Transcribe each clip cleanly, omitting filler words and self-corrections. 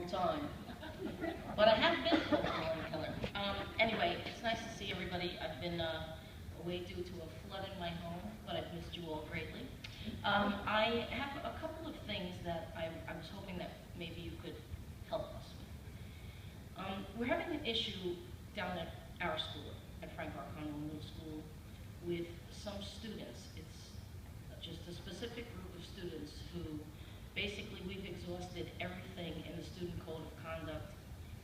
time. But I have been called Coleen Kellcher. Anyway, it's nice to see everybody. I've been away due to a flood in my home, but I've missed you all greatly. I have a couple of things that I was hoping that maybe you could help us with. We're having an issue down at our school, at Frank R. Connell Middle School, with some students. It's just a specific group of students who basically we've exhausted everything in the student code of conduct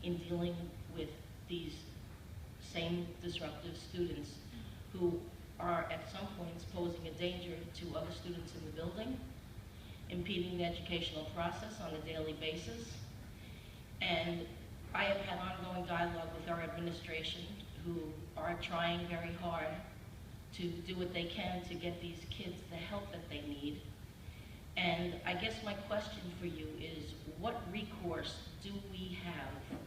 in dealing with these same disruptive students who are at some points posing a danger to other students in the building, impeding the educational process on a daily basis. And I have had ongoing dialogue with our administration, who are trying very hard to do what they can to get these kids the help that they need. And I guess my question for you is, what recourse do we have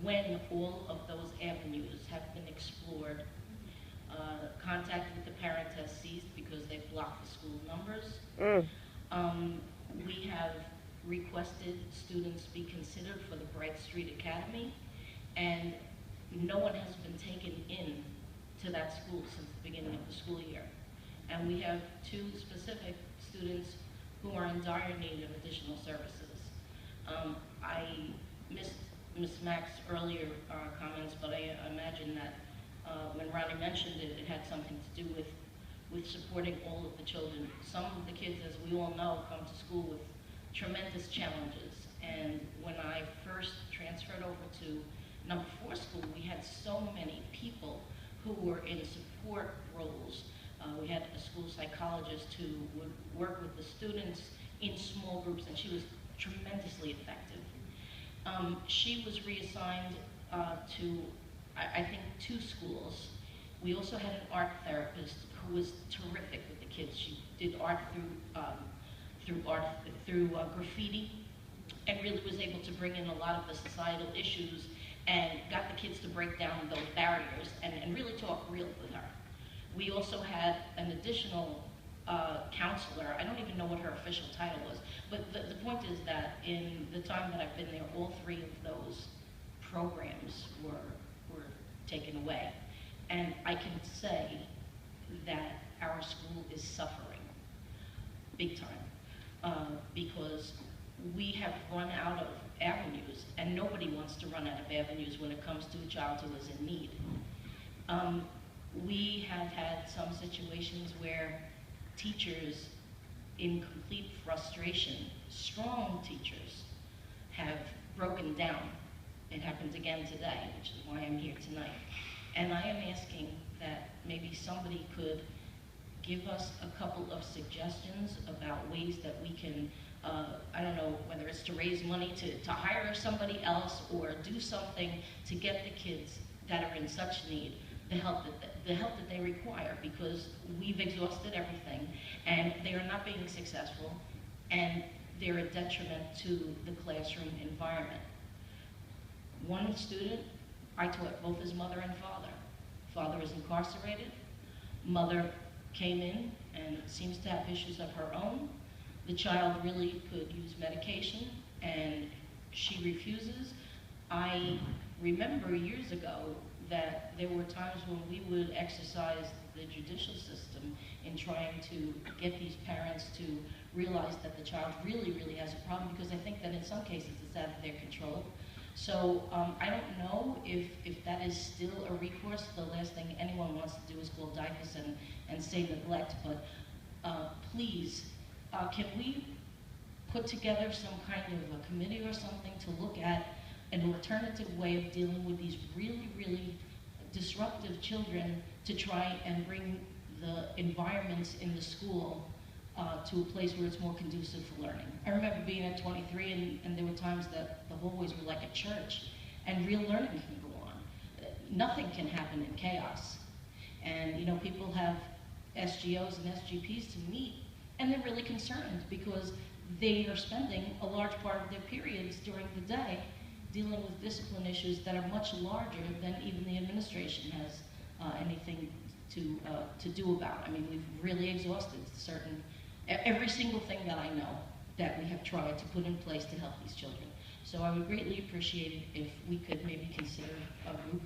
when all of those avenues have been explored? Contact with the parents has ceased because they've blocked the school numbers. We have requested students be considered for the Bright Street Academy, and no one has been taken in to that school since the beginning of the school year. And we have two specific students who are in dire need of additional services. I missed Ms. Mack's earlier comments, but I imagine that when Ronnie mentioned it, it had something to do with supporting all of the children. Some of the kids, as we all know, come to school with tremendous challenges. And when I first transferred over to number 4 school, we had so many people who were in support roles. We had a school psychologist who would work with the students in small groups, and she was tremendously effective. She was reassigned to, I think, 2 schools. We also had an art therapist who was terrific with the kids. She did art through graffiti, and really was able to bring in a lot of the societal issues and got the kids to break down those barriers and really talk real with her. We also had an additional counselor. I don't even know what her official title was, but the point is that in the time that I've been there, all 3 of those programs were taken away. And I can say that our school is suffering big time because we have run out of avenues, and nobody wants to run out of avenues when it comes to a child who is in need. We have had some situations where teachers, in complete frustration, strong teachers, have broken down. It happened again today, which is why I'm here tonight. And I am asking that maybe somebody could give us a couple of suggestions about ways that we can, I don't know, whether it's to raise money to hire somebody else or do something to get the kids that are in such need the help that they require, because we've exhausted everything and they are not being successful, and they're a detriment to the classroom environment. One student, I taught both his mother and father. Father is incarcerated. Mother came in and seems to have issues of her own. The child really could use medication, and she refuses. I remember years ago that there were times when we would exercise the judicial system in trying to get these parents to realize that the child really, really has a problem, because I think that in some cases it's out of their control. So I don't know if that is still a recourse. The last thing anyone wants to do is call DIFUS and say neglect, but please, can we put together some kind of a committee or something to look at an alternative way of dealing with these really, really disruptive children, to try and bring the environments in the school to a place where it's more conducive for learning. I remember being at 23 and there were times that the hallways were like a church, and real learning can go on. Nothing can happen in chaos. And you know, people have SGOs and SGPs to meet, and they're really concerned because they are spending a large part of their periods during the day dealing with discipline issues that are much larger than even the administration has anything to do about. I mean, we've really exhausted every single thing that I know that we have tried to put in place to help these children. So I would greatly appreciate it if we could maybe consider a group